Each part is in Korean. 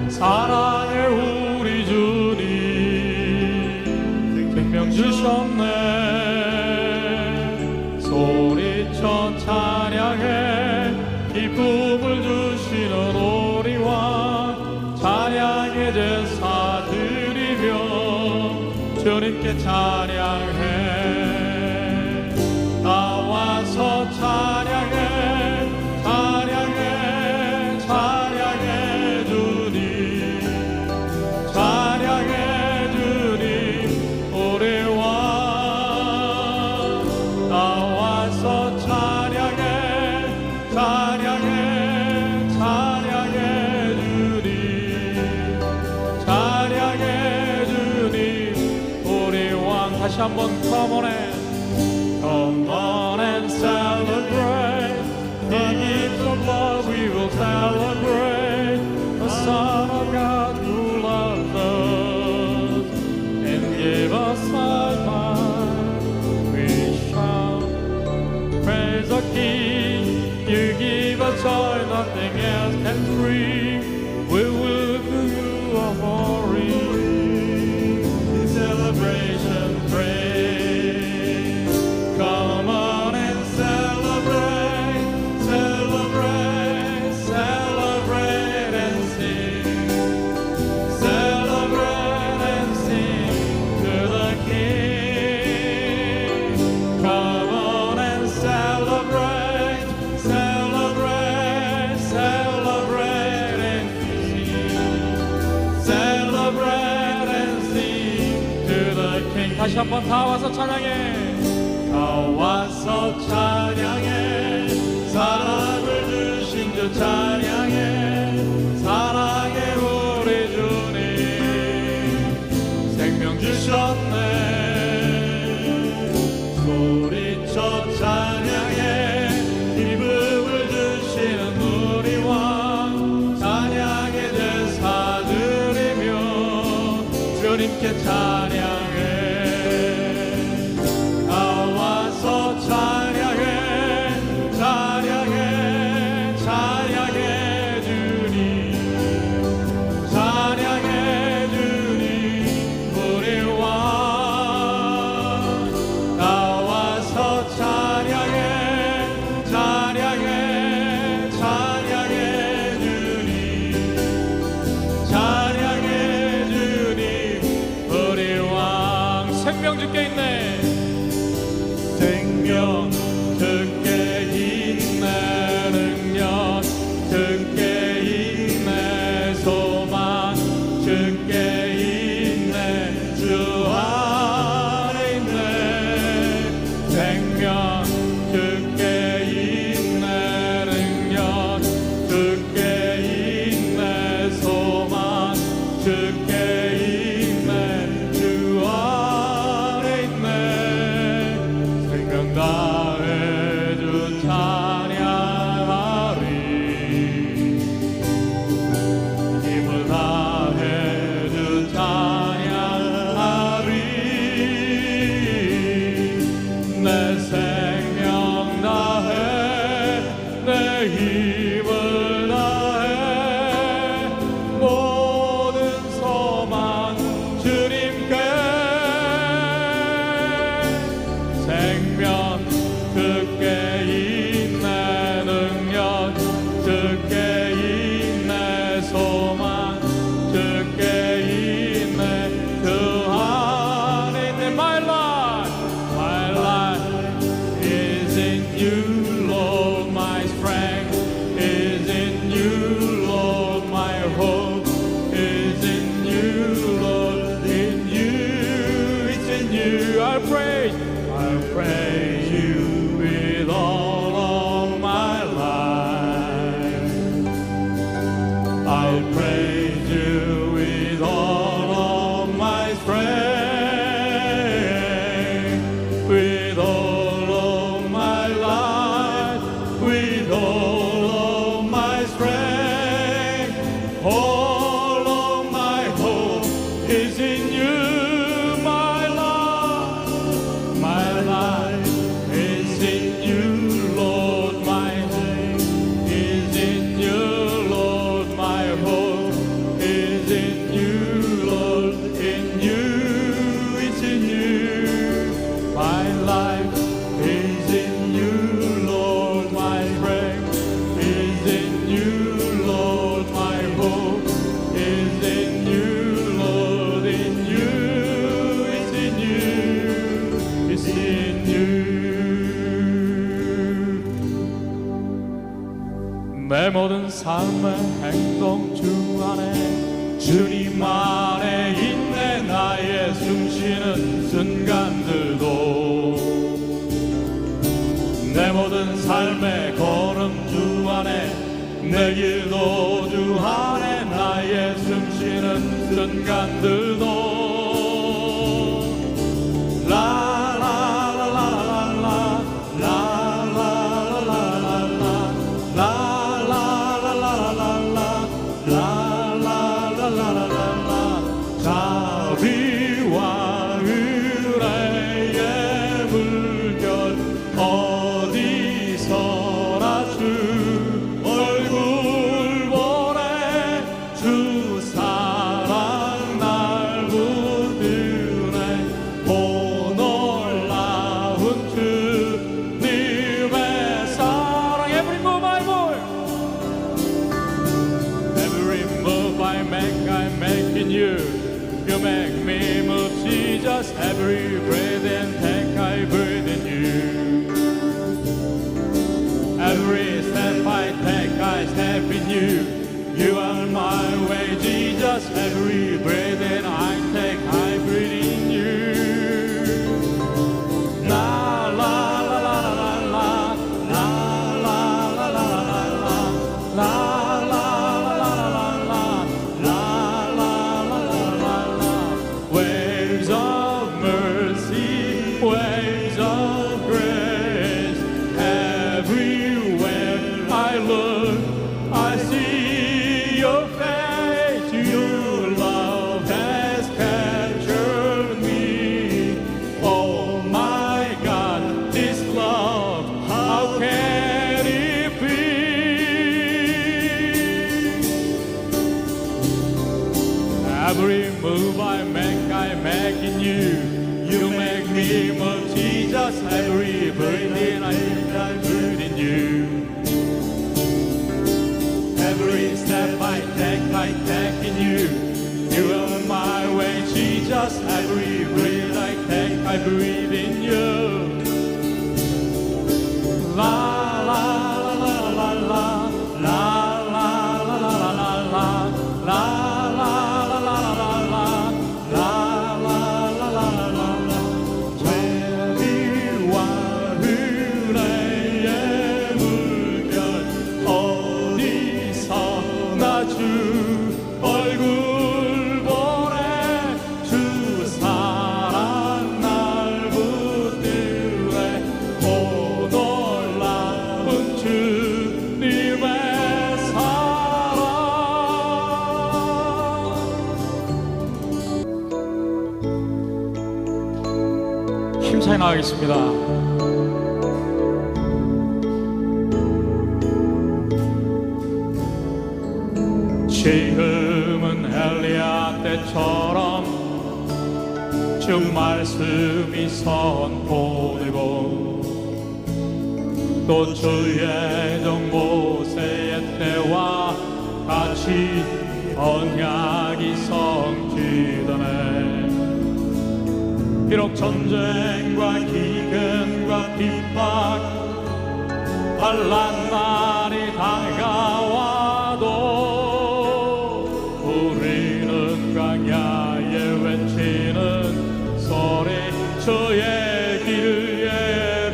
사랑해 우리 주님 생명 주셨네. 소리쳐 찬양해 기쁨을 주시는 우리 왕 찬양의 제사 드리며 주님께 찬양해. 나와서 찬양해 찬양해 찬양해 주님 찬양해 주님 우리 왕. 나와서 찬양해 찬양해 찬양해 주님 찬양해 주님 우리 왕. 다시 한번 Come on and come on and celebrate the gift of love. We will celebrate the Son of God who loved us and gave us life. We shall praise the King. You give us joy nothing else can bring. We will do you a glory in celebration praise. Come on and celebrate, celebrate, celebrate and sing. Celebrate and sing to the King. Come on and celebrate, celebrate, celebrate and sing. Celebrate and sing to the King. 다시 한번 다 와서 찬양해. 다 와서 찬양해. 사랑을 주신 주 찬양해. 사랑해 우리 주님 생명 주셨네. 소리쳐 찬양해 기쁨을 주시는 우리 왕 찬양의 제사 드리며 주님께 찬양해. 나와서 찬양해 찬양해 찬양해 주님 찬양해 주님 우리 왕. 나와서 찬양해 찬양해 찬양해 주님 찬양해 주님 우리 왕. 생명 주께 있네. 생명 주께 있네. 능력 주께 있네. 소망 주께 있네. 주 안에 있네. 생명 주께 있네. 능력 주께 있네. 소망 주께 있네. 주 안에 있네. 생명 다해 주 찬양하리. 힘을 다해 주 찬양하리. 내 생명 다해 내 힘을 다해 모든 소망 주님께. 생명 주께 있네. 능력 주께 있네. 소망 주께 있네. 그 안에 있네. My life is in you, Lord. My strength is in you, Lord. My hope is in you, Lord. In you, it's in you. I'll praise you with all of my life. I'll praise you with all of my strength, with all of my life. 내 모든 삶의 행동 주 안에 주님 안에 있네. 나의 숨쉬는 순간들도 내 모든 삶의 걸음 주 안에 내 길도 주 안에 나의 숨쉬는 순간들도 자비와 은혜의 물결 어디서나 주 얼굴 보내 주 사랑 날 붙드네. 오 놀라운 주님의 사랑. Every move I make in you. You make me move, Jesus. Every breath and take I breathe in you. Every step I take I step in you. You are my way, Jesus. Every breath and I take I breathe in you. La la la la la la la la la la la la la. Waves of grace, everywhere I look, I see your face. Your love has captured me. Oh my God, this love, how can it be? Every move I make in you. You make me move, Jesus. Every breath in I breathe in you. Every step I take in you. You are my way, Jesus. Every breath I breathe in you. La la la la la la la la la la la la. 힘차게 나가겠습니다. 지금은 엘리야 때처럼 주 말씀이 선포되고 또 주의 종 모세의 때와 같이 언약이 성취되네. 비록 전쟁과 기근과 핍박 환난 날이 다가와도 우리는 광야에 외치는 소리 주의 길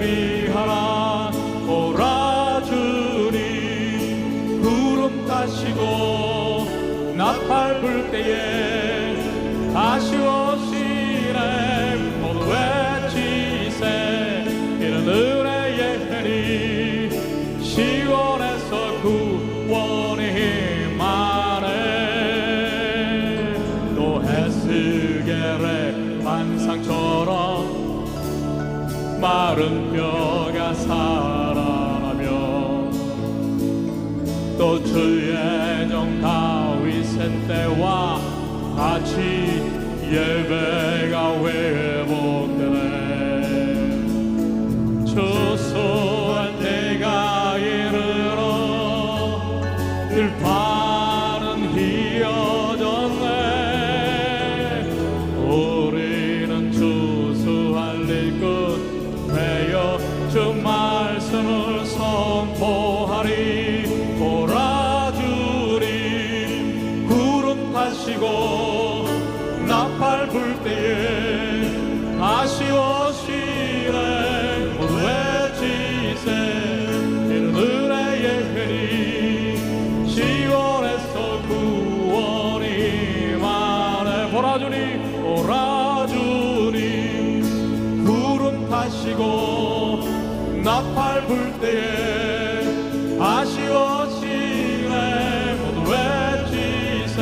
예비하라. 오라 주님 구름 타시고 나팔 불 때에 다시 오시네. 모두 외치세. 이는 은혜의 해니 시온에서 구원의 힘하네. 또 에스겔의 환상처럼 마른 뼈가 살아나며 또 주의 종 다윗의 때와 같이 예배가 회복되네. 추수할 때가 이르러 들판은 휘어졌네. 우리는 추수할 일꾼 되어 주 말씀을 선포하리. 오라 파시고 나팔 불 때에 아쉬워시네 모두의 지세 이르느레의 회리 시온에서 구원이 만에 보라주니 구름 타시고 나팔 불 때에 아쉬워시네 모두 외치세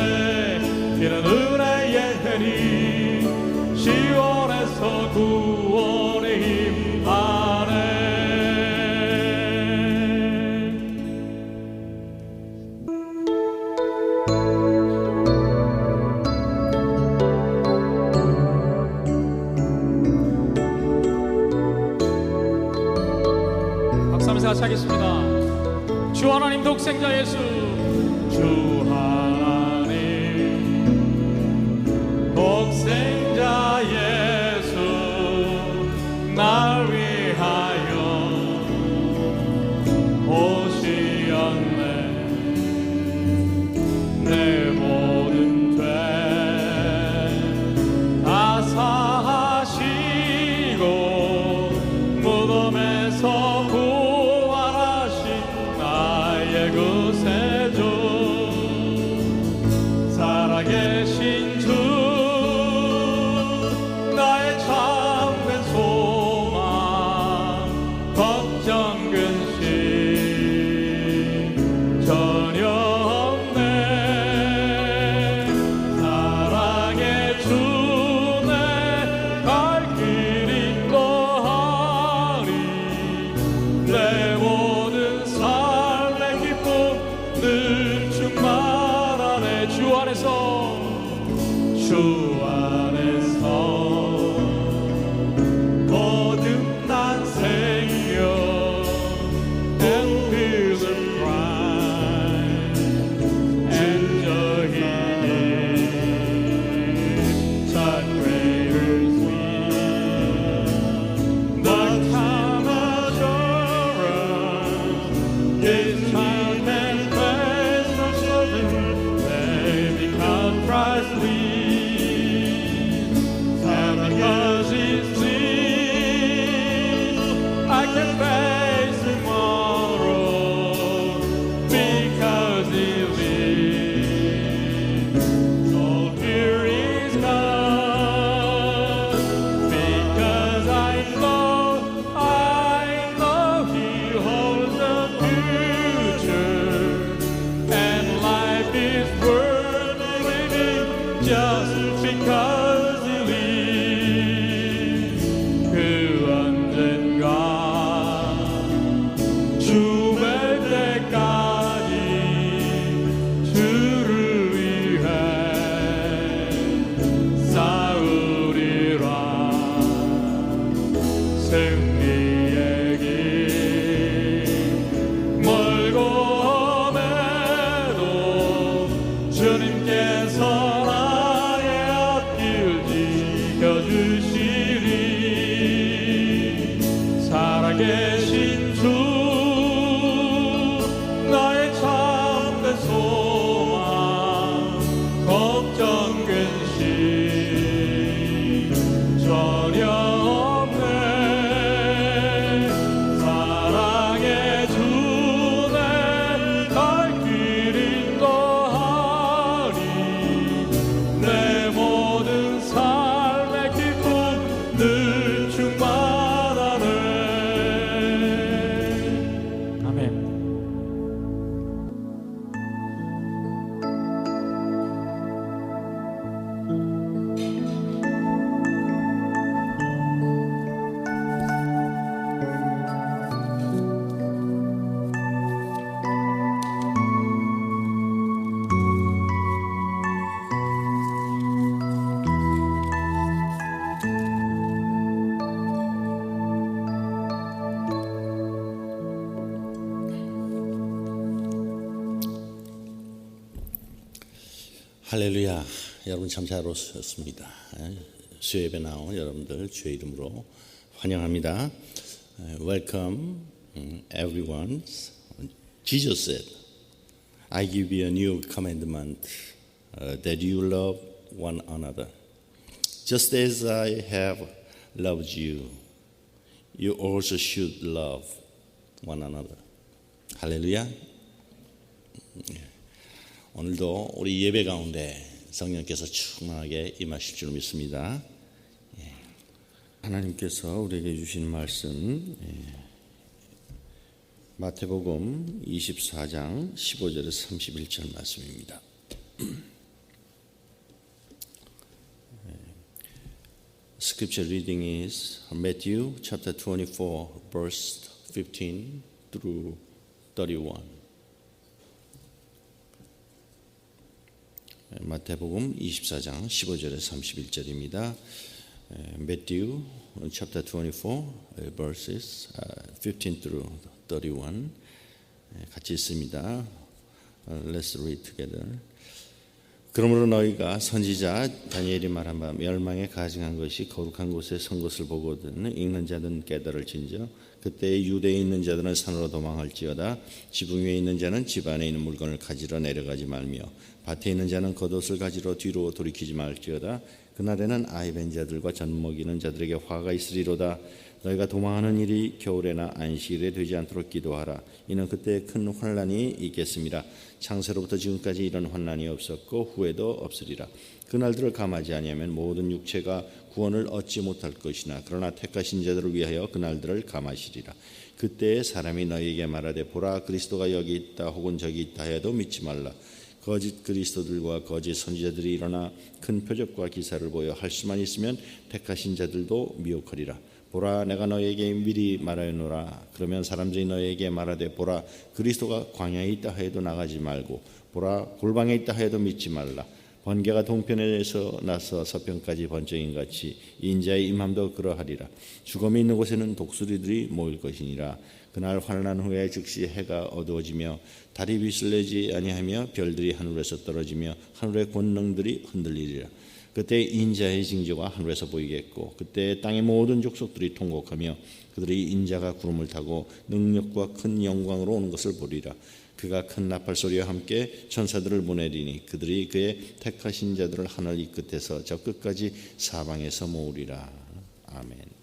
이는 은혜의 해니 시온에서 구원의 힘 안에. 같이 하겠습니다. 주 하나님 독생자 예수, 주 하나님 독생자 예수 날 위하여 오시었네. 내 모든 죄 다 사하시고 무덤에서 살아계신 주 나의 참된 소망 걱정 근심 전혀 없네. 사랑의 주 내 갈 길 인도하리. 내 모든 삶의 기쁨 늘 충만하네. 주 안에서 거듭난 생명 and feel the pride and joy in such greater sweet. The time assurance is child and face no children they become Christ lead. Because He's lead, I can face tomorrow. Because He leads, all fear is gone. Because I know He holds the future, and life is worth living just because. 승리의 길 멀고 험해도 주님께서 나의 앞길 지켜주시리. 살아계신 주 나의 참된 소망 걱정 근심 전혀 할렐루야. 여러분 참 잘 오셨습니다. 수요예배 나온 여러분들 주의 이름으로 환영합니다. Welcome everyone. Jesus said, I give you a new commandment. that you love one another. Just as I have loved you, you also should love one another. 할렐루야. 오늘도 우리 예배 가운데 성령께서 충만하게 임하실 줄 믿습니다. 하나님께서 우리에게 주신 말씀 마태복음 24장 15절에서 31절 말씀입니다. Scripture reading is Matthew chapter 24 verse 15 through 31. 마태복음 24장 15절에서 31절입니다. Matthew chapter 24 verses 15 through 31 같이 있습니다. Let's read together. 그러므로 너희가 선지자 다니엘이 말한 바 멸망에 가증한 것이 거룩한 곳에 선 것을 보거든 읽는 자들은 깨달을진저 그때 유대에 있는 자들은 산으로 도망할지어다 지붕 위에 있는 자는 집 안에 있는 물건을 가지러 내려가지 말며 밭에 있는 자는 겉옷을 가지러 뒤로 돌이키지 말지어다 그날에는 아이 벤 자들과 젖 먹이는 자들에게 화가 있으리로다 너희가 도망하는 일이 겨울에나 안식일에 되지 않도록 기도하라 이는 그때 큰 환난이 있겠습니다. 창세로부터 지금까지 이런 환난이 없었고 후에도 없으리라. 그날들을 감하지 아니하면 모든 육체가 구원을 얻지 못할 것이나 그러나 택하신 자들을 위하여 그날들을 감하시리라. 그때 사람이 너희에게 말하되 보라 그리스도가 여기 있다 혹은 저기 있다 해도 믿지 말라. 거짓 그리스도들과 거짓 선지자들이 일어나 큰 표적과 기사를 보여 할 수만 있으면 택하신 자들도 미혹하리라. 보라 내가 너에게 미리 말하였노라. 그러면 사람들이 너에게 말하되 보라 그리스도가 광야에 있다 해도 나가지 말고 보라 골방에 있다 해도 믿지 말라. 번개가 동편에서 나서 서편까지 번쩍인 같이 인자의 임함도 그러하리라. 죽음이 있는 곳에는 독수리들이 모일 것이니라. 그날 환난 후에 즉시 해가 어두워지며 달이 빛을 내지 아니하며 별들이 하늘에서 떨어지며 하늘의 권능들이 흔들리리라. 그때 인자의 징조가 하늘에서 보이겠고 그때 땅의 모든 족속들이 통곡하며 그들이 인자가 구름을 타고 능력과 큰 영광으로 오는 것을 보리라. 그가 큰 나팔 소리와 함께 천사들을 보내리니 그들이 그의 택하신 자들을 하늘 이 끝에서 저 끝까지 사방에서 모으리라. 아멘.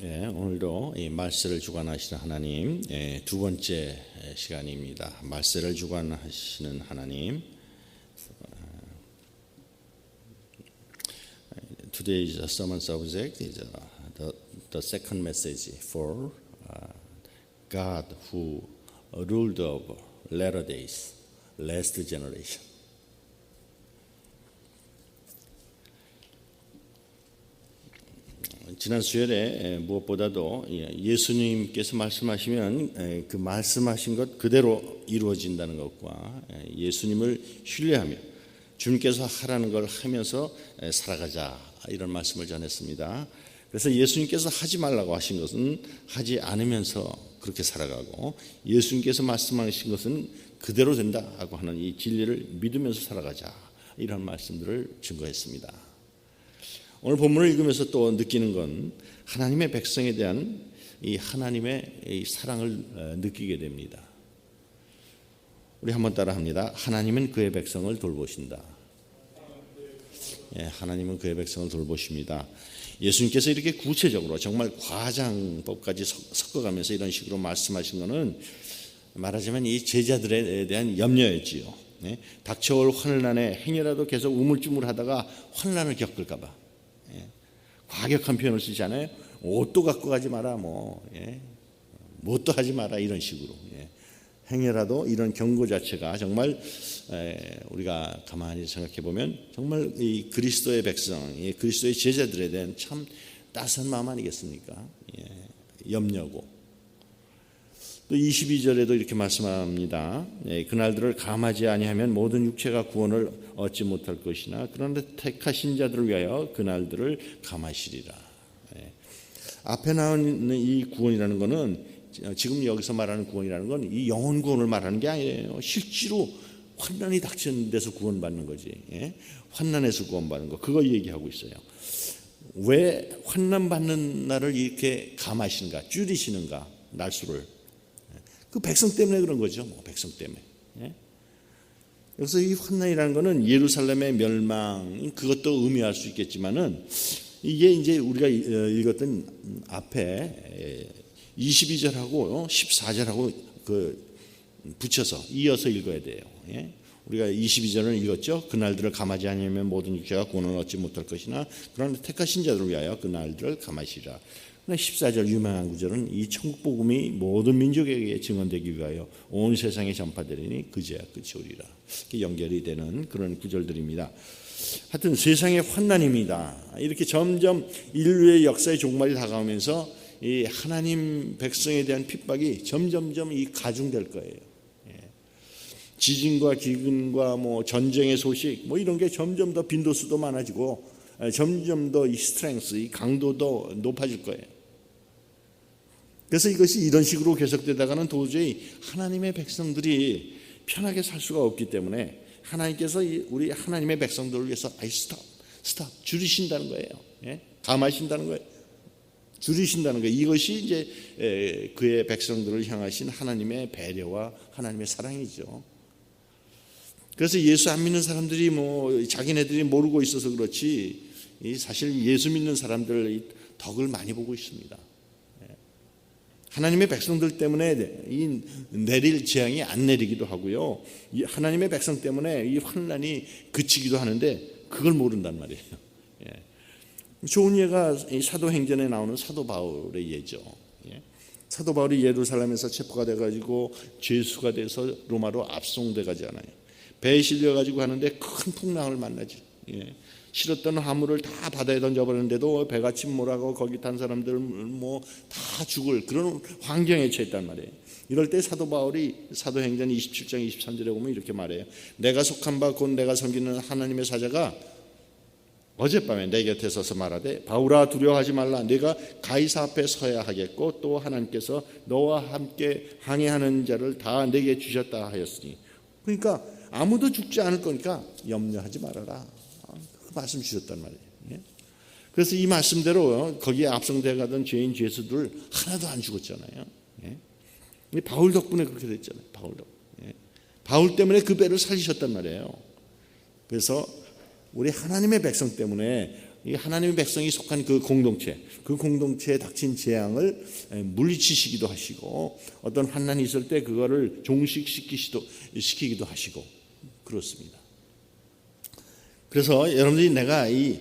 오늘도 이 말세를 주관하시는 하나님 두 번째 시간입니다. 말세를 주관하시는 하나님. Today's sermon subject is the second message for God who ruled over latter days, last generation. 지난 수요일에 무엇보다도 예수님께서 말씀하시면 그 말씀하신 것 그대로 이루어진다는 것과 예수님을 신뢰하며 주님께서 하라는 걸 하면서 살아가자 이런 말씀을 전했습니다. 그래서 예수님께서 하지 말라고 하신 것은 하지 않으면서 그렇게 살아가고 예수님께서 말씀하신 것은 그대로 된다고 하는 이 진리를 믿으면서 살아가자 이런 말씀들을 증거했습니다. 오늘 본문을 읽으면서 또 느끼는 건 하나님의 백성에 대한 이 하나님의 이 사랑을 느끼게 됩니다. 우리 한번 따라합니다. 하나님은 그의 백성을 돌보신다. 하나님은 그의 백성을 돌보십니다. 예수님께서 이렇게 구체적으로 정말 과장법까지 섞어가면서 이런 식으로 말씀하신 것은 말하자면 이 제자들에 대한 염려였지요. 닥쳐올 환난에 행여라도 계속 우물쭈물하다가 환난을 겪을까 봐 과격한 표현을 쓰지 않아요? 옷도 갖고 가지 마라 뭣도 하지 마라 이런 식으로 행여라도 이런 경고 자체가 정말 우리가 가만히 생각해 보면 정말 이 그리스도의 백성, 그리스도의 제자들에 대한 참 따스한 마음 아니겠습니까? 염려고 또 22절에도 이렇게 말씀합니다. 그날들을 감하지 아니하면 모든 육체가 구원을 얻지 못할 것이나 그런데 택하신 자들을 위하여 그날들을 감하시리라. 앞에 나오는 이 구원이라는 것은 지금 여기서 말하는 구원이라는 건 이 영혼 구원을 말하는 게 아니에요. 실제로 환난이 닥치는 데서 구원받는 거지. 환난에서 구원받는 거 그거 얘기하고 있어요. 왜 환난 받는 날을 이렇게 감하시는가, 줄이시는가? 날수를. 그 백성 때문에 그런 거죠. 뭐 백성 때문에. 그래서 이 환난이라는 거는 예루살렘의 멸망, 그것도 의미할 수 있겠지만은, 이게 이제 우리가 읽었던 앞에 22절하고 14절하고 붙여서 이어서 읽어야 돼요. 우리가 22절은 읽었죠. 그날들을 감하지 아니하면 모든 육체가 구원을 얻지 못할 것이나 그러나 택하신 자들을 위하여 그날들을 감하시라. 14절 유명한 구절은 이 천국 복음이 모든 민족에게 증언되기 위하여 온 세상에 전파되리니 그제야 끝이 오리라. 이렇게 연결이 되는 그런 구절들입니다. 하여튼 세상의 환난입니다. 이렇게 점점 인류의 역사의 종말이 다가오면서 이 하나님 백성에 대한 핍박이 점점점 이 가중될 거예요. 지진과 기근과 뭐 전쟁의 소식 뭐 이런 게 점점 더 빈도수도 많아지고 점점 더 이 스트렝스, 이 강도도 높아질 거예요. 그래서 이것이 이런 식으로 계속되다가는 도저히 하나님의 백성들이 편하게 살 수가 없기 때문에 하나님께서 우리 하나님의 백성들을 위해서 스톱 줄이신다는 거예요. 감하신다는 거예요. 줄이신다는 거예요. 이것이 이제 그의 백성들을 향하신 하나님의 배려와 하나님의 사랑이죠. 그래서 예수 안 믿는 사람들이 뭐 자기네들이 모르고 있어서 그렇지 사실 예수 믿는 사람들 덕을 많이 보고 있습니다. 하나님의 백성들 때문에 이 내릴 재앙이 안 내리기도 하고요. 하나님의 백성 때문에 이 환난이 그치기도 하는데 그걸 모른단 말이에요. 좋은 예가 사도행전에 나오는 사도 바울의 예죠. 사도 바울이 예루살렘에서 체포가 돼가지고 죄수가 돼서 로마로 압송돼 가잖아요. 배에 실려가지고 하는데 큰 풍랑을 만나지. 실었던 화물을 다 바다에 던져버렸는데도 배가 침몰하고 거기 탄 사람들 뭐 다 죽을 그런 환경에 처했단 말이에요. 이럴 때 사도 바울이 사도행전 27장 23절에 보면 이렇게 말해요. 내가 속한 바 곧 내가 섬기는 하나님의 사자가 어젯밤에 내 곁에 서서 말하되 바울아 두려워하지 말라. 네가 가이사 앞에 서야 하겠고 또 하나님께서 너와 함께 항해하는 자를 다 내게 주셨다 하였으니. 그러니까 아무도 죽지 않을 거니까 염려하지 말아라. 그 말씀 주셨단 말이에요. 그래서 이 말씀대로 거기에 앞성돼 가던 죄인 죄수들 하나도 안 죽었잖아요. 바울 덕분에 그렇게 됐잖아요. 바울 때문에 그 배를 살리셨단 말이에요. 그래서 우리 하나님의 백성 때문에 이 하나님의 백성이 속한 그 공동체에 닥친 재앙을 물리치시기도 하시고 어떤 환난이 있을 때 그거를 종식시키기도 하시고 그렇습니다. 그래서 여러분들이 내가 이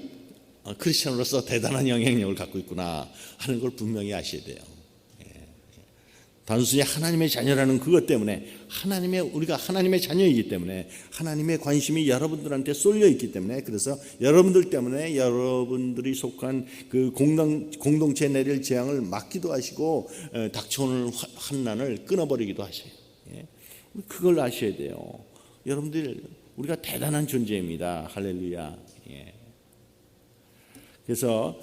크리스천으로서 대단한 영향력을 갖고 있구나 하는 걸 분명히 아셔야 돼요. 단순히 하나님의 자녀라는 그것 때문에 우리가 하나님의 자녀이기 때문에 하나님의 관심이 여러분들한테 쏠려 있기 때문에 그래서 여러분들 때문에 여러분들이 속한 그 공동체에 내릴 재앙을 막기도 하시고 닥쳐오는 환난을 끊어버리기도 하셔요. 그걸 아셔야 돼요. 여러분들 우리가 대단한 존재입니다. 할렐루야. 그래서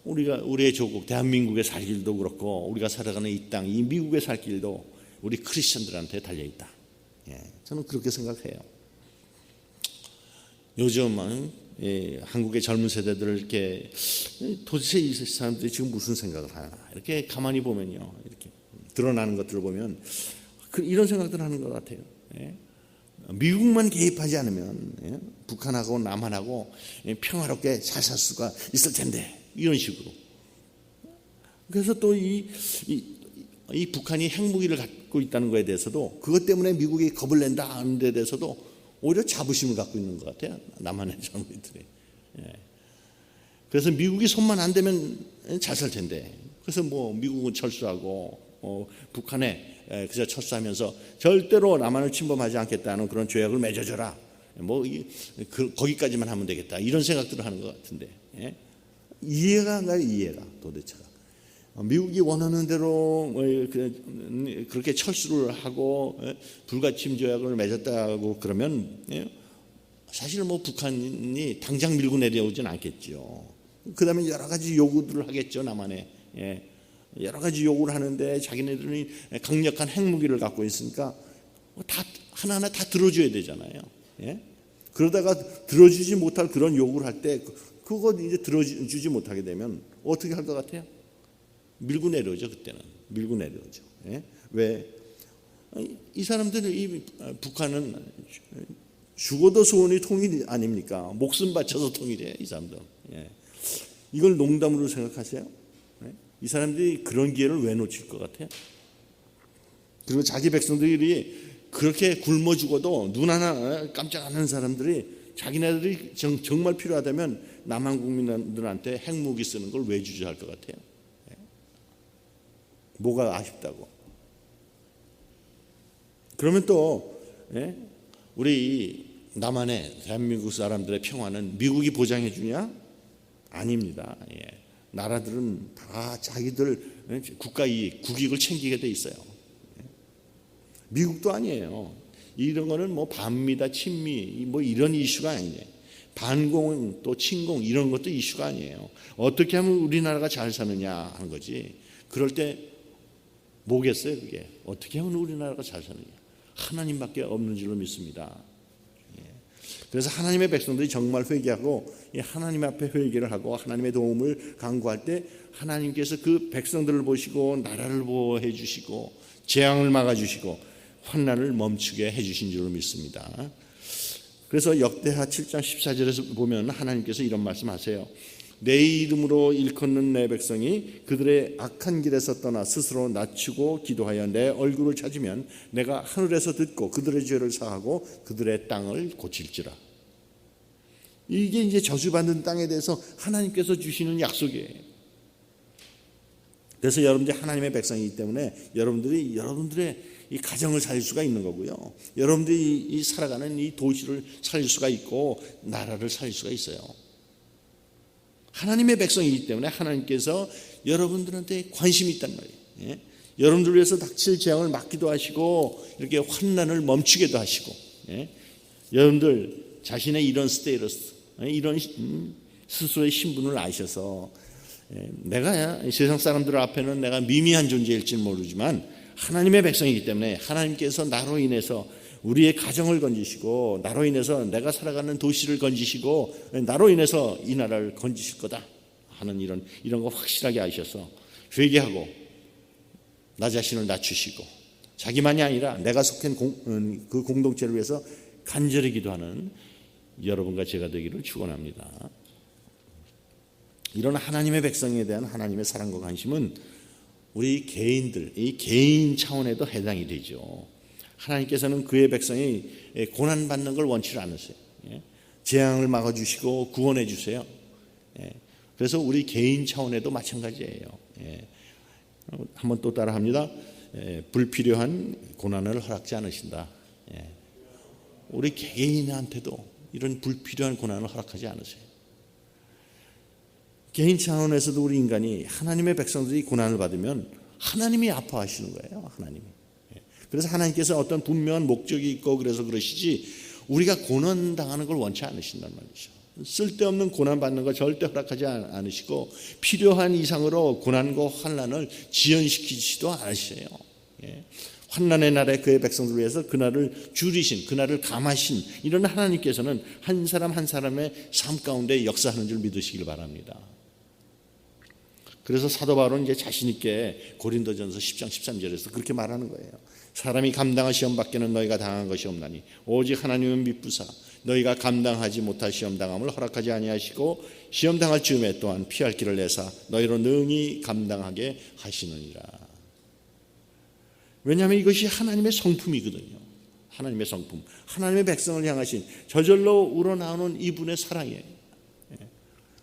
우리의 조국 대한민국의 살 길도 그렇고 우리가 살아가는 이 땅, 이 미국의 살 길도 우리 크리스천들한테 달려있다. 저는 그렇게 생각해요. 요즘은 한국의 젊은 세대들을 이렇게 도대체 이 사람들이 지금 무슨 생각을 하나 이렇게 가만히 보면요, 이렇게 드러나는 것들을 보면 이런 생각들을 하는 것 같아요. 미국만 개입하지 않으면 북한하고 남한하고 평화롭게 잘 살 수가 있을 텐데 이런 식으로. 그래서 또 이 북한이 핵무기를 갖고 있다는 것에 대해서도 그것 때문에 미국이 겁을 낸다 하는 데 대해서도 오히려 자부심을 갖고 있는 것 같아요. 남한의 젊은이들이. 그래서 미국이 손만 안 대면 잘 살 텐데. 그래서 뭐 미국은 철수하고 북한에 그저 철수하면서 절대로 남한을 침범하지 않겠다는 그런 조약을 맺어줘라. 뭐 거기까지만 하면 되겠다. 이런 생각들을 하는 것 같은데. 이해가 안 가요. 이해가 도대체가. 미국이 원하는 대로 그렇게 철수를 하고 불가침 조약을 맺었다고 그러면 사실 뭐 북한이 당장 밀고 내려오진 않겠죠. 그 다음에 여러 가지 요구들을 하겠죠. 남한에. 여러 가지 요구를 하는데 자기네들이 강력한 핵무기를 갖고 있으니까 다 하나하나 다 들어줘야 되잖아요. 그러다가 들어주지 못할 그런 요구를 할 때 그거 이제 들어주지 못하게 되면 어떻게 할 것 같아요? 밀고 내려오죠. 그때는 밀고 내려오죠. 예? 왜? 이 사람들은 이 북한은 죽어도 소원이 통일 아닙니까? 목숨 바쳐서 통일이에요, 이 사람들. 예. 이걸 농담으로 생각하세요? 예? 이 사람들이 그런 기회를 왜 놓칠 것 같아요? 그리고 자기 백성들이 그렇게 굶어 죽어도 눈 하나 깜짝 안 하는 사람들이 자기네들이 정말 필요하다면 남한 국민들한테 핵무기 쓰는 걸 왜 주저할 것 같아요? 예? 뭐가 아쉽다고? 그러면 또 예? 우리 남한의 대한민국 사람들의 평화는 미국이 보장해 주냐? 아닙니다. 예. 나라들은 다 자기들 국가 이익, 국익을 챙기게 돼 있어요. 예. 미국도 아니에요. 이런 거는 뭐 반미다, 친미, 뭐 이런 이슈가 아니에요. 반공 또 친공 이런 것도 이슈가 아니에요. 어떻게 하면 우리나라가 잘 사느냐 하는 거지. 그럴 때 뭐겠어요, 그게? 어떻게 하면 우리나라가 잘 사느냐? 하나님밖에 없는 줄로 믿습니다. 그래서 하나님의 백성들이 정말 회개하고 하나님 앞에 회개를 하고 하나님의 도움을 간구할 때 하나님께서 그 백성들을 보시고 나라를 보호해 주시고 재앙을 막아주시고 환난을 멈추게 해주신 줄로 믿습니다. 그래서 역대하 7장 14절에서 보면 하나님께서 이런 말씀하세요. 내 이름으로 일컫는 내 백성이 그들의 악한 길에서 떠나 스스로 낮추고 기도하여 내 얼굴을 찾으면 내가 하늘에서 듣고 그들의 죄를 사하고 그들의 땅을 고칠지라. 이게 이제 저주받는 땅에 대해서 하나님께서 주시는 약속이에요. 그래서 여러분들이 하나님의 백성이기 때문에 여러분들의 이 가정을 살릴 수가 있는 거고요. 여러분들이 이 살아가는 이 도시를 살릴 수가 있고 나라를 살릴 수가 있어요. 하나님의 백성이기 때문에 하나님께서 여러분들한테 관심이 있단 말이에요. 예? 여러분들 위해서 닥칠 재앙을 막기도 하시고 이렇게 환난을 멈추기도 하시고 예? 여러분들 자신의 이런 스테이러스 이런 스스로의 신분을 아셔서 내가 세상 사람들 앞에는 내가 미미한 존재일지 모르지만 하나님의 백성이기 때문에 하나님께서 나로 인해서 우리의 가정을 건지시고 나로 인해서 내가 살아가는 도시를 건지시고 나로 인해서 이 나라를 건지실 거다 하는 이런 거 확실하게 아셔서 회개하고 나 자신을 낮추시고 자기만이 아니라 내가 속한 그 공동체를 위해서 간절히 기도하는 여러분과 제가 되기를 축원합니다. 이런 하나님의 백성에 대한 하나님의 사랑과 관심은 우리 개인들, 이 개인 차원에도 해당이 되죠. 하나님께서는 그의 백성이 고난받는 걸 원치 않으세요. 재앙을 막아주시고 구원해 주세요. 그래서 우리 개인 차원에도 마찬가지예요. 한번 또 따라합니다. 불필요한 고난을 허락지 않으신다. 우리 개인한테도 이런 불필요한 고난을 허락하지 않으세요. 개인 차원에서도 우리 인간이 하나님의 백성들이 고난을 받으면 하나님이 아파하시는 거예요. 하나님이. 그래서 하나님께서 어떤 분명한 목적이 있고 그래서 그러시지 우리가 고난당하는 걸 원치 않으신단 말이죠. 쓸데없는 고난받는 거 절대 허락하지 않으시고 필요한 이상으로 고난과 환난을 지연시키지도 않으셔요. 환난의 날에 그의 백성들을 위해서 그날을 줄이신 그날을 감하신 이런 하나님께서는 한 사람 한 사람의 삶 가운데 역사하는 줄 믿으시길 바랍니다. 그래서 사도 바울은 이제 자신 있게 고린도전서 10장 13절에서 그렇게 말하는 거예요. 사람이 감당할 시험 밖에는 너희가 당한 것이 없나니 오직 하나님은 미쁘사 너희가 감당하지 못할 시험 당함을 허락하지 아니하시고 시험 당할 즈음에 또한 피할 길을 내사 너희로 능히 감당하게 하시느니라. 왜냐하면 이것이 하나님의 성품이거든요. 하나님의 성품, 하나님의 백성을 향하신 저절로 우러나오는 이분의 사랑이에요.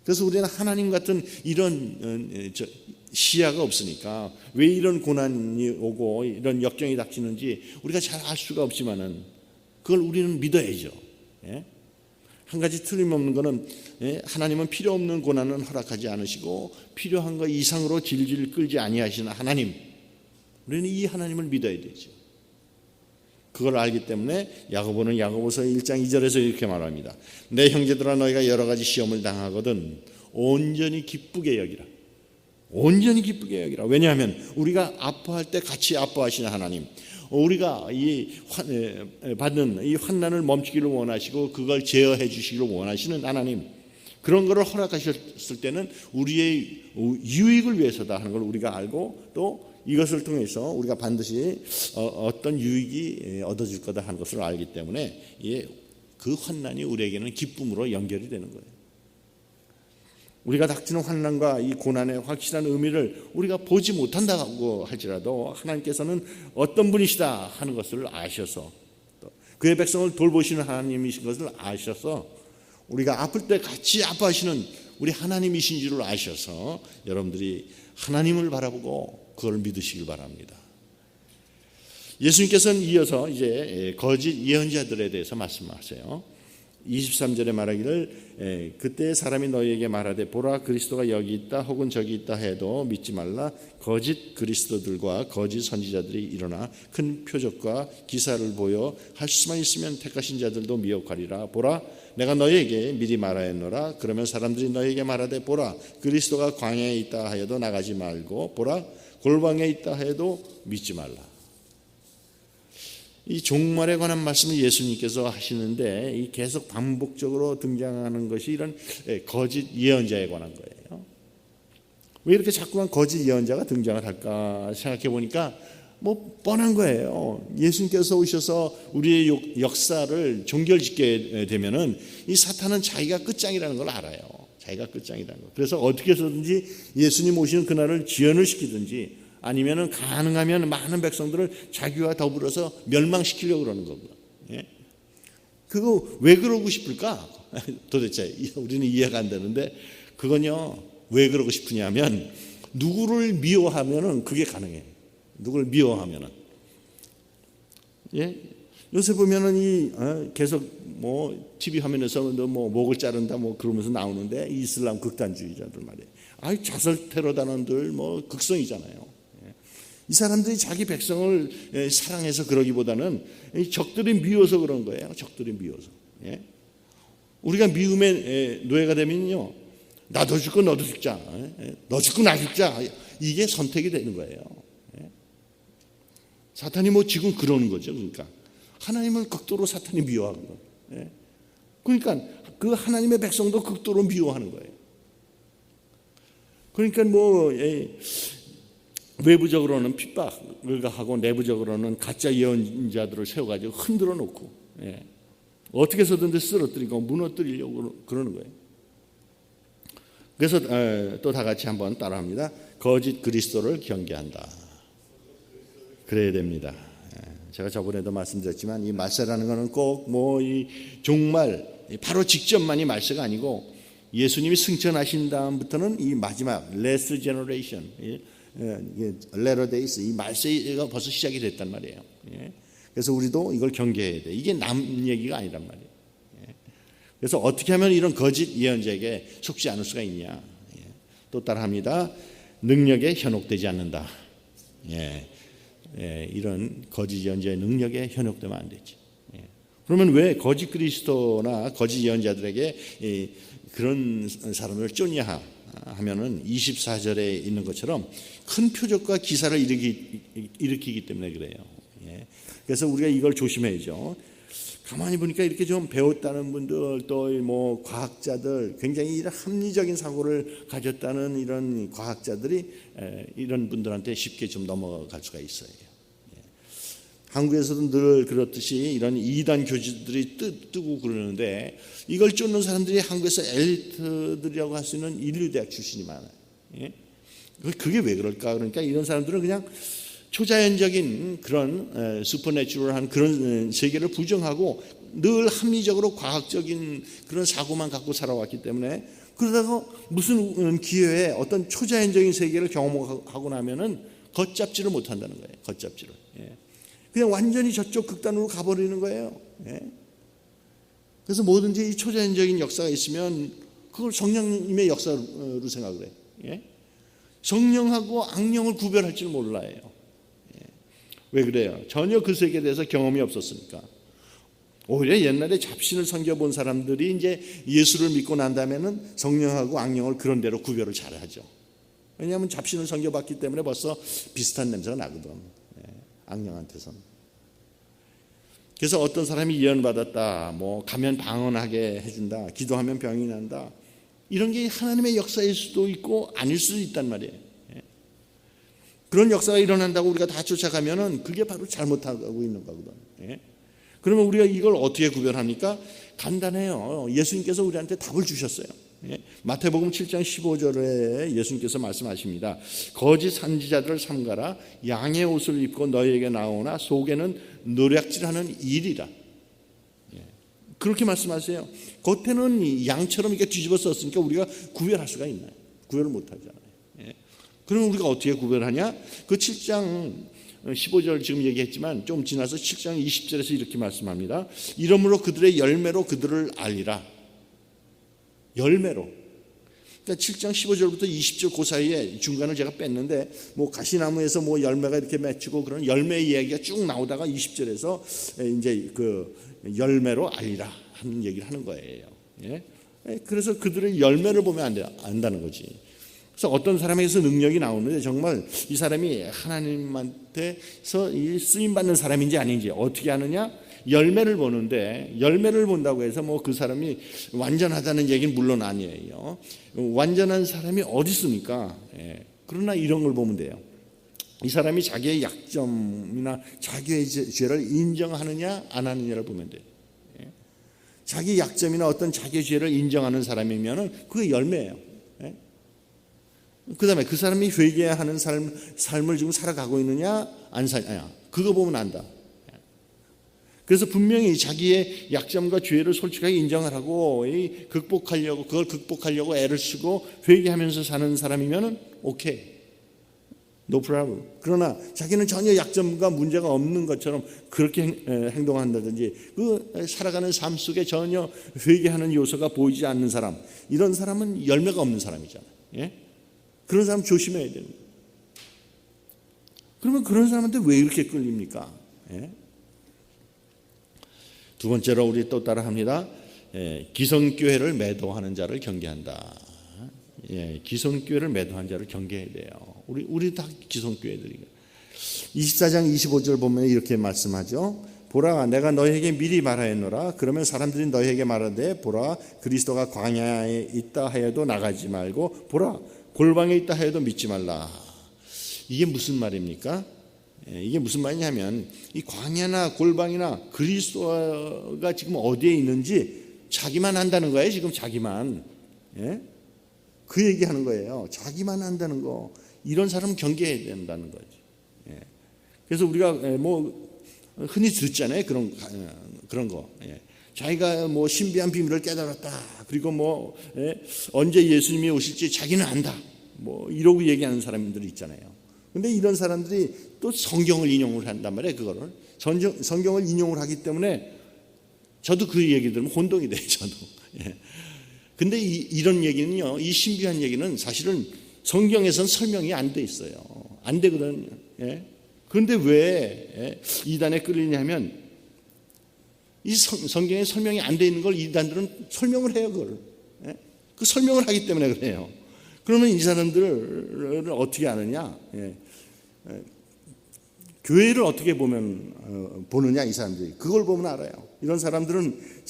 그래서 우리는 하나님 같은 이런 시야가 없으니까 왜 이런 고난이 오고 이런 역경이 닥치는지 우리가 잘 알 수가 없지만은 그걸 우리는 믿어야죠. 한 가지 틀림없는 것은 하나님은 필요 없는 고난은 허락하지 않으시고 필요한 것 이상으로 질질 끌지 아니하시는 하나님, 우리는 이 하나님을 믿어야 되죠. 그걸 알기 때문에 야고보는 야고보서 1장 2절에서 이렇게 말합니다. 내 형제들아 너희가 여러 가지 시험을 당하거든 온전히 기쁘게 여기라. 온전히 기쁘게 여기라. 왜냐하면 우리가 아파할 때 같이 아파하시는 하나님, 우리가 받는 이 환난을 멈추기를 원하시고 그걸 제어해 주시기를 원하시는 하나님, 그런 거를 허락하셨을 때는 우리의 유익을 위해서다 하는 걸 우리가 알고 또 이것을 통해서 우리가 반드시 어떤 유익이 얻어질 거다 하는 것을 알기 때문에 그 환난이 우리에게는 기쁨으로 연결이 되는 거예요. 우리가 닥치는 환난과 이 고난의 확실한 의미를 우리가 보지 못한다고 할지라도 하나님께서는 어떤 분이시다 하는 것을 아셔서 또 그의 백성을 돌보시는 하나님이신 것을 아셔서 우리가 아플 때 같이 아파하시는 우리 하나님이신 줄을 아셔서 여러분들이 하나님을 바라보고 그걸 믿으시길 바랍니다. 예수님께서는 이어서 이제 거짓 예언자들에 대해서 말씀하세요. 23절에 말하기를 그때 사람이 너희에게 말하되 보라 그리스도가 여기 있다 혹은 저기 있다 해도 믿지 말라. 거짓 그리스도들과 거짓 선지자들이 일어나 큰 표적과 기사를 보여 할 수만 있으면 택하신 자들도 미혹하리라. 보라 내가 너희에게 미리 말하였노라. 그러면 사람들이 너희에게 말하되 보라 그리스도가 광야에 있다 하여도 나가지 말고 보라 골방에 있다 해도 믿지 말라. 이 종말에 관한 말씀을 예수님께서 하시는데 이 계속 반복적으로 등장하는 것이 이런 거짓 예언자에 관한 거예요. 왜 이렇게 자꾸만 거짓 예언자가 등장을 할까 생각해 보니까 뭐 뻔한 거예요. 예수님께서 오셔서 우리의 역사를 종결짓게 되면은 이 사탄은 자기가 끝장이라는 걸 알아요. 자기가 끝장이라는 거. 그래서 어떻게 해서든지 예수님 오시는 그날을 지연을 시키든지 아니면은 가능하면 많은 백성들을 자기와 더불어서 멸망시키려고 그러는 거고요. 예? 그거 왜 그러고 싶을까? 도대체 우리는 이해가 안 되는데 그건요 왜 그러고 싶으냐면 누구를 미워하면은 그게 가능해. 누구를 미워하면은 예? 요새 보면은 계속 뭐 TV 화면에서 뭐 목을 자른다 뭐 그러면서 나오는데 이슬람 극단주의자들 말이에요. 자살 테러 단원들 뭐 극성이잖아요. 이 사람들이 자기 백성을 사랑해서 그러기보다는 적들이 미워서 그런 거예요. 적들이 미워서. 예? 우리가 미움의 노예가 되면요, 나도 죽고 너도 죽자, 너 죽고 나 죽자, 이게 선택이 되는 거예요. 예? 사탄이 뭐 지금 그러는 거죠. 그러니까 하나님을 극도로 사탄이 미워하는 거예요. 예? 그러니까 그 하나님의 백성도 극도로 미워하는 거예요. 그러니까 뭐 외부적으로는 핍박을 하고 내부적으로는 가짜 예언자들을 세워가지고 흔들어 놓고 어떻게 해서든지 쓰러뜨리고 무너뜨리려고 그러는 거예요. 그래서 또 다 같이 한번 따라합니다. 거짓 그리스도를 경계한다. 그래야 됩니다. 제가 저번에도 말씀드렸지만 이 말세라는 것은 꼭 뭐 이 종말 바로 직전만이 말세가 아니고 예수님이 승천하신 다음부터는 이 마지막 last generation latter days 이 말세가 벌써 시작이 됐단 말이에요. 그래서 우리도 이걸 경계해야 돼. 이게 남 얘기가 아니란 말이에요. 그래서 어떻게 하면 이런 거짓 예언자에게 속지 않을 수가 있냐. 또 따라합니다. 능력에 현혹되지 않는다. 이런 거짓 예언자의 능력에 현혹되면 안 되지. 그러면 왜 거짓 그리스도나 거짓 예언자들에게 그런 사람을 쫓냐 하면은 24절에 있는 것처럼 큰 표적과 기사를 일으키기 때문에 그래요. 그래서 우리가 이걸 조심해야죠. 가만히 보니까 이렇게 좀 배웠다는 분들 또 뭐 과학자들 굉장히 이런 합리적인 사고를 가졌다는 이런 과학자들이 이런 분들한테 쉽게 좀 넘어갈 수가 있어요. 한국에서도 늘 그렇듯이 이런 이단 교주들이 뜨고 그러는데 이걸 쫓는 사람들이 한국에서 엘리트들이라고 할 수 있는 인류대학 출신이 많아요. 그게 왜 그럴까? 그러니까 이런 사람들은 그냥 초자연적인 그런 슈퍼내추럴한 그런 세계를 부정하고 늘 합리적으로 과학적인 그런 사고만 갖고 살아왔기 때문에 그러다가 무슨 기회에 어떤 초자연적인 세계를 경험하고 나면은 걷잡지를 못한다는 거예요. 걷잡지를. 그냥 완전히 저쪽 극단으로 가버리는 거예요. 그래서 뭐든지 이 초자연적인 역사가 있으면 그걸 성령님의 역사로 생각을 해요. 성령하고 악령을 구별할 줄 몰라요. 왜 그래요? 전혀 그 세계에 대해서 경험이 없었으니까. 오히려 옛날에 잡신을 섬겨본 사람들이 이제 예수를 믿고 난 다음에는 성령하고 악령을 그런 대로 구별을 잘하죠. 왜냐하면 잡신을 섬겨봤기 때문에 벌써 비슷한 냄새가 나거든. 악령한테서는. 그래서 어떤 사람이 예언받았다, 뭐 가면 방언하게 해준다, 기도하면 병이 난다, 이런 게 하나님의 역사일 수도 있고 아닐 수도 있단 말이에요. 그런 역사가 일어난다고 우리가 다 쫓아가면은 그게 바로 잘못하고 있는 거거든. 그러면 우리가 이걸 어떻게 구별합니까? 간단해요. 예수님께서 우리한테 답을 주셨어요. 마태복음 7장 15절에 예수님께서 말씀하십니다. 거짓 선지자들을 삼가라. 양의 옷을 입고 너희에게 나오나 속에는 노략질하는 일이라. 그렇게 말씀하세요. 겉에는 양처럼 이렇게 뒤집어 썼으니까 우리가 구별할 수가 있나요? 구별을 못하잖아요. 그러면 우리가 어떻게 구별하냐? 그 7장 15절 지금 얘기했지만 좀 지나서 7장 20절에서 이렇게 말씀합니다. 이러므로 그들의 열매로 그들을 알리라. 열매로. 그러니까 7장 15절부터 20절 그 사이에 중간을 제가 뺐는데 뭐 가시나무에서 뭐 열매가 이렇게 맺히고 그런 열매 이야기가 쭉 나오다가 20절에서 이제 그 열매로 알리라 하는 얘기를 하는 거예요. 그래서 그들의 열매를 보면 안다는 거지. 그래서 어떤 사람에게서 능력이 나오는데 정말 이 사람이 하나님한테서 쓰임 받는 사람인지 아닌지 어떻게 아느냐? 열매를 보는데, 열매를 본다고 해서 뭐 그 사람이 완전하다는 얘기는 물론 아니에요. 완전한 사람이 어디 있습니까? 그러나 이런 걸 보면 돼요. 이 사람이 자기의 약점이나 자기의 죄를 인정하느냐 안 하느냐를 보면 돼요. 자기 약점이나 어떤 자기의 죄를 인정하는 사람이면은 그게 열매예요. 그 다음에 그 사람이 회개하는 삶을 지금 살아가고 있느냐 안 사냐, 그거 보면 안다. 그래서 분명히 자기의 약점과 죄를 솔직하게 인정을 하고 그걸 극복하려고 애를 쓰고 회개하면서 사는 사람이면 오케이, no problem. 그러나 자기는 전혀 약점과 문제가 없는 것처럼 그렇게 행동한다든지 그 살아가는 삶 속에 전혀 회개하는 요소가 보이지 않는 사람, 이런 사람은 열매가 없는 사람이잖아요. 그런 사람 조심해야 됩니다. 그러면 그런 사람한테 왜 이렇게 끌립니까? 두 번째로 우리 또 따라합니다. 기성교회를 매도하는 자를 경계한다. 기성교회를 매도한 자를 경계해야 돼요. 우리 다 기성교회들이에요. 24장 25절 보면 이렇게 말씀하죠. 보라, 내가 너희에게 미리 말하였노라. 그러면 사람들이 너희에게 말하되, 보라, 그리스도가 광야에 있다 하여도 나가지 말고, 보라, 골방에 있다 하여도 믿지 말라. 이게 무슨 말입니까? 이게 무슨 말이냐면 이 광야나 골방이나 그리스도가 지금 어디에 있는지 자기만 안다는 거예요. 지금 자기만. 그 얘기하는 거예요. 자기만 안다는 거. 이런 사람은 경계해야 된다는 거지. 그래서 우리가 뭐 흔히 듣잖아요. 그런 거. 자기가 뭐 신비한 비밀을 깨달았다. 그리고 뭐 언제 예수님이 오실지 자기는 안다. 뭐 이러고 얘기하는 사람들이 있잖아요. 근데 이런 사람들이 또 성경을 인용을 한단 말이에요. 그거를 성경을 인용을 하기 때문에 저도 그 얘기 들으면 혼동이 돼요. 저도. 근데 이런 얘기는요, 이 신비한 얘기는 사실은 성경에선 설명이 안 돼 있어요. 안 되거든요. 그런데 왜 이단에 끌리냐면 이 성경에 설명이 안 돼 있는 걸 이단들은 설명을 해요. 그걸. 그 설명을 하기 때문에 그래요. 그러면 이 사람들을 어떻게 아느냐? 교회를 어떻게 보느냐, 이 사람들이. 그걸 보면 알아요. 이런 사람들은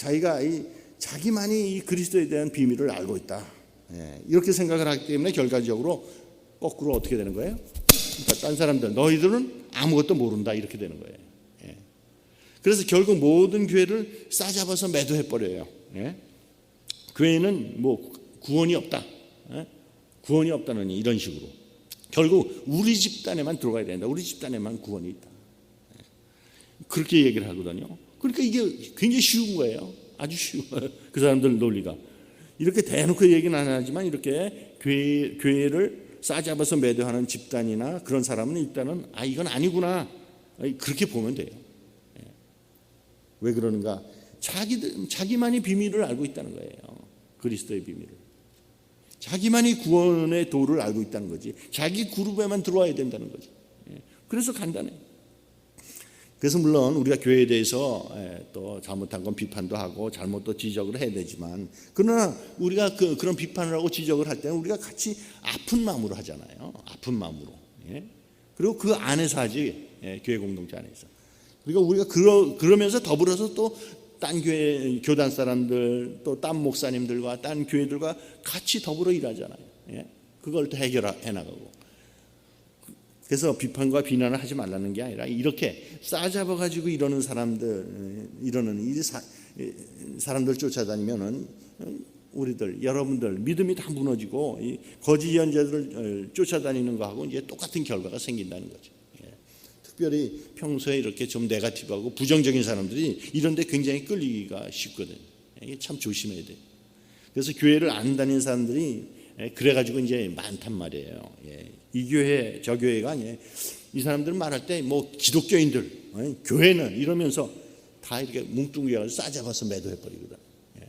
자기만이 이 그리스도에 대한 비밀을 알고 있다. 이렇게 생각을 하기 때문에 결과적으로 거꾸로 어떻게 되는 거예요? 그러니까 딴 사람들, 너희들은 아무것도 모른다. 이렇게 되는 거예요. 그래서 결국 모든 교회를 싸잡아서 매도해버려요. 교회는 뭐 구원이 없다. 구원이 없다는 이런 식으로. 결국 우리 집단에만 들어가야 된다. 우리 집단에만 구원이 있다. 그렇게 얘기를 하거든요. 그러니까 이게 굉장히 쉬운 거예요. 아주 쉬워요. 그 사람들 논리가. 이렇게 대놓고 얘기는 안 하지만 이렇게 교회를 싸잡아서 매도하는 집단이나 그런 사람은 일단은 이건 아니구나. 그렇게 보면 돼요. 왜 그러는가? 자기만이 비밀을 알고 있다는 거예요. 그리스도의 비밀을. 자기만이 구원의 도를 알고 있다는 거지. 자기 그룹에만 들어와야 된다는 거지. 그래서 간단해. 그래서 물론 우리가 교회에 대해서 또 잘못한 건 비판도 하고 잘못도 지적을 해야 되지만, 그러나 우리가 그런 비판을 하고 지적을 할 때는 우리가 같이 아픈 마음으로 하잖아요. 아픈 마음으로. 그리고 그 안에서 하지. 교회 공동체 안에서. 그러니까 우리가 그러면서 더불어서 또 딴 교회 교단 사람들 또 딴 목사님들과 딴 교회들과 같이 더불어 일하잖아요. 예? 그걸 또 해결해 나가고. 그래서 비판과 비난을 하지 말라는 게 아니라 이렇게 싸잡아 가지고 이러는 사람들 쫓아다니면은 우리들 여러분들 믿음이 다 무너지고 이 거짓 예언자들을 쫓아다니는 거하고 이제 똑같은 결과가 생긴다는 거죠. 예. 특별히 평소에 이렇게 좀 네거티브하고 부정적인 사람들이 이런데 굉장히 끌리기가 쉽거든요. 이게 참 조심해야 돼요. 그래서 교회를 안 다니는 사람들이 그래가지고 이제 많단 말이에요. 예. 이 교회 저 교회가 이 사람들 말할 때 뭐 기독교인들 교회는 이러면서 다 이렇게 뭉뚱그려 싸잡아서 매도해 버리거든. 예.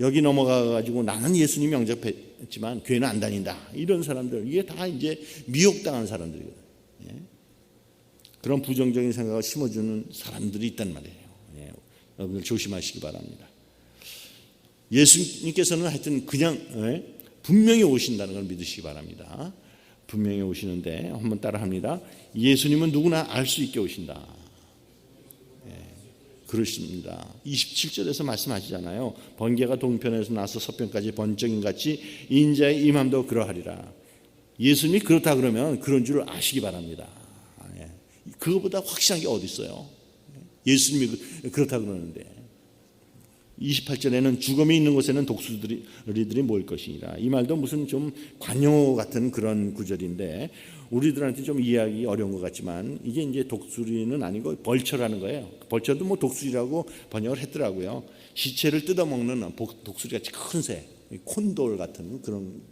여기 넘어가가지고 나는 예수님 영접했지만 교회는 안 다닌다 이런 사람들 이게 다 이제 미혹당한 사람들이거든. 예. 그런 부정적인 생각을 심어주는 사람들이 있단 말이에요. 예. 여러분들 조심하시기 바랍니다. 예수님께서는 하여튼 그냥 분명히 오신다는 걸 믿으시기 바랍니다. 분명히 오시는데 한번 따라합니다. 예수님은 누구나 알 수 있게 오신다. 예, 그러십니다. 27절에서 말씀하시잖아요. 번개가 동편에서 나서 서편까지 번쩍인같이 인자의 임함도 그러하리라. 예수님이 그렇다 그러면 그런 줄 아시기 바랍니다. 예, 그거보다 확실한 게 어디 있어요? 예수님이 그렇다 그러는데 28절에는 죽음이 있는 곳에는 독수리들이 모일 것이니라. 이 말도 무슨 좀 관용어 같은 그런 구절인데 우리들한테 좀 이해하기 어려운 것 같지만 이게 이제 독수리는 아니고 벌처라는 거예요. 벌처도 뭐 독수리라고 번역을 했더라고요. 시체를 뜯어먹는 독수리같이 큰 새, 콘돌 같은 그런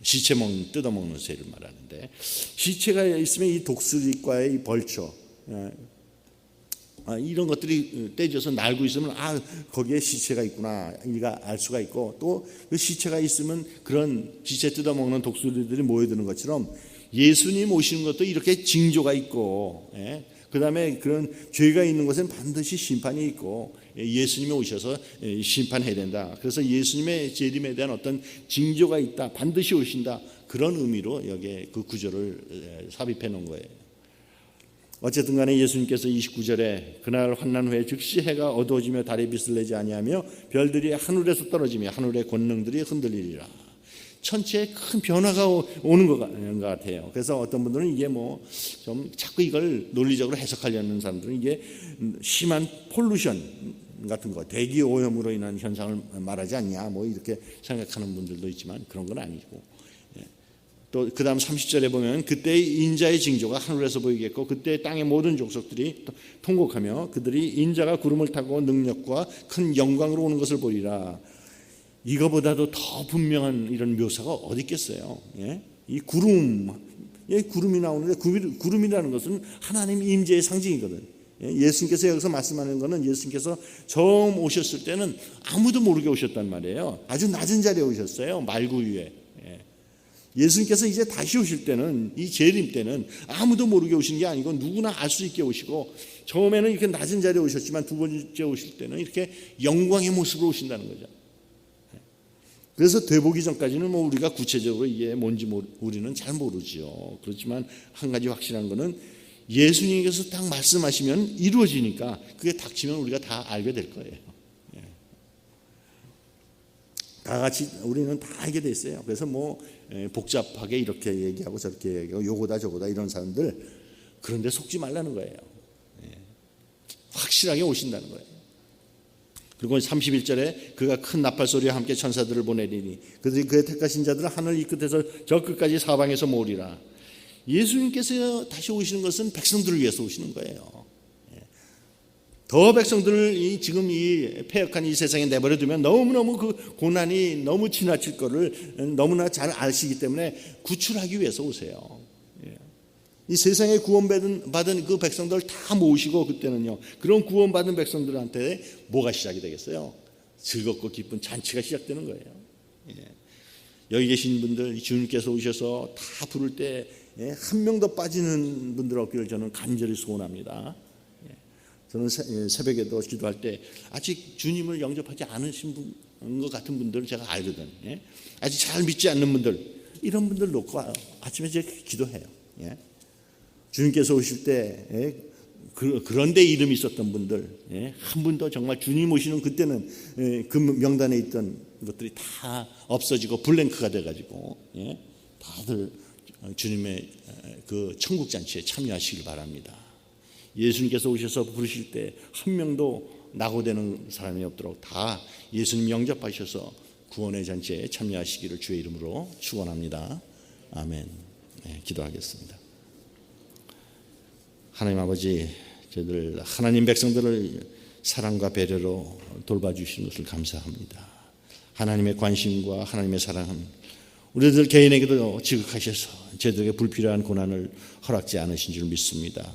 시체 뜯어먹는 새를 말하는데 시체가 있으면 이 독수리과의 이 벌처 이런 것들이 떼져서 날고 있으면 거기에 시체가 있구나 이가 알 수가 있고 또 그 시체가 있으면 그런 시체 뜯어먹는 독수리들이 모여드는 것처럼 예수님 오시는 것도 이렇게 징조가 있고 그 다음에 그런 죄가 있는 곳에는 반드시 심판이 있고 예수님이 오셔서 심판해야 된다. 그래서 예수님의 재림에 대한 어떤 징조가 있다. 반드시 오신다. 그런 의미로 여기에 그 구절을 삽입해 놓은 거예요. 어쨌든 간에 예수님께서 29절에 그날 환난 후에 즉시 해가 어두워지며 달의 빛을 내지 아니하며 별들이 하늘에서 떨어지며 하늘의 권능들이 흔들리리라. 천체에 큰 변화가 오는 것 같아요. 그래서 어떤 분들은 이게 뭐 좀 자꾸 이걸 논리적으로 해석하려는 사람들은 이게 심한 폴루션 같은 거 대기 오염으로 인한 현상을 말하지 않냐 뭐 이렇게 생각하는 분들도 있지만 그런 건 아니고 또 그 다음 30절에 보면 그때의 인자의 징조가 하늘에서 보이겠고 그때 땅의 모든 족속들이 통곡하며 그들이 인자가 구름을 타고 능력과 큰 영광으로 오는 것을 보리라. 이거보다도 더 분명한 이런 묘사가 어디 있겠어요. 예? 이 구름이 나오는데 구름이라는 것은 하나님 임재의 상징이거든. 예수님께서 여기서 말씀하는 것은 예수님께서 처음 오셨을 때는 아무도 모르게 오셨단 말이에요. 아주 낮은 자리에 오셨어요. 말구 위에. 예수님께서 이제 다시 오실 때는 이 재림 때는 아무도 모르게 오신 게 아니고 누구나 알 수 있게 오시고 처음에는 이렇게 낮은 자리에 오셨지만 두 번째 오실 때는 이렇게 영광의 모습으로 오신다는 거죠. 그래서 되보기 전까지는 뭐 우리가 구체적으로 이게 뭔지 우리는 잘 모르죠. 그렇지만 한 가지 확실한 거는 예수님께서 딱 말씀하시면 이루어지니까 그게 닥치면 우리가 다 알게 될 거예요. 다 같이 우리는 다 알게 돼 있어요. 그래서 뭐 복잡하게 이렇게 얘기하고 저렇게 얘기하고 요거다 저거다 이런 사람들 그런데 속지 말라는 거예요. 확실하게 오신다는 거예요. 그리고 31절에 그가 큰 나팔 소리와 함께 천사들을 보내리니 그들이 그의 택하신 자들을 하늘 이 끝에서 저 끝까지 사방에서 모으리라. 예수님께서 다시 오시는 것은 백성들을 위해서 오시는 거예요. 더 백성들을 지금 이 패역한 이 세상에 내버려두면 너무너무 그 고난이 너무 지나칠 거를 너무나 잘 아시기 때문에 구출하기 위해서 오세요. 이 세상에 구원받은 그 백성들 다 모으시고 그때는요 그런 구원받은 백성들한테 뭐가 시작이 되겠어요? 즐겁고 기쁜 잔치가 시작되는 거예요. 여기 계신 분들 주님께서 오셔서 다 부를 때 한 명도 빠지는 분들 없기를 저는 간절히 소원합니다. 저는 새벽에도 기도할 때 아직 주님을 영접하지 않으신 것 같은 분들을 제가 알거든. 아직 잘 믿지 않는 분들 이런 분들 놓고 아침에 제가 기도해요. 주님께서 오실 때 그런데 이름이 있었던 분들, 한 분도 정말 주님 오시는 그때는 그 명단에 있던 것들이 다 없어지고 블랭크가 돼가지고 다들 주님의 그 천국 잔치에 참여하시길 바랍니다. 예수님께서 오셔서 부르실 때 한 명도 낙오되는 사람이 없도록 다 예수님 영접하셔서 구원의 잔치에 참여하시기를 주의 이름으로 축원합니다. 아멘. 기도하겠습니다. 하나님 아버지, 저희들 하나님 백성들을 사랑과 배려로 돌봐주시는 것을 감사합니다. 하나님의 관심과 하나님의 사랑은 우리들 개인에게도 지극하셔서 저희들에게 불필요한 고난을 허락지 않으신 줄 믿습니다.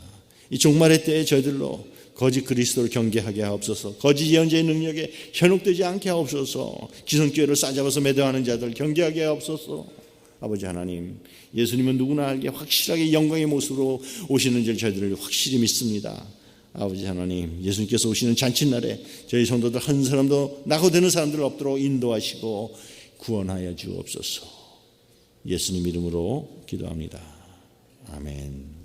이 종말의 때에 저희들로 거짓 그리스도를 경계하게 하옵소서. 거짓 예언자의 능력에 현혹되지 않게 하옵소서. 기성교회를 싸잡아서 매도하는 자들 경계하게 하옵소서. 아버지 하나님, 예수님은 누구나 알게 확실하게 영광의 모습으로 오시는 줄 저희들을 확실히 믿습니다. 아버지 하나님, 예수님께서 오시는 잔칫날에 저희 성도들 한 사람도 낙오되는 사람들 없도록 인도하시고 구원하여 주옵소서. 예수님 이름으로 기도합니다. 아멘.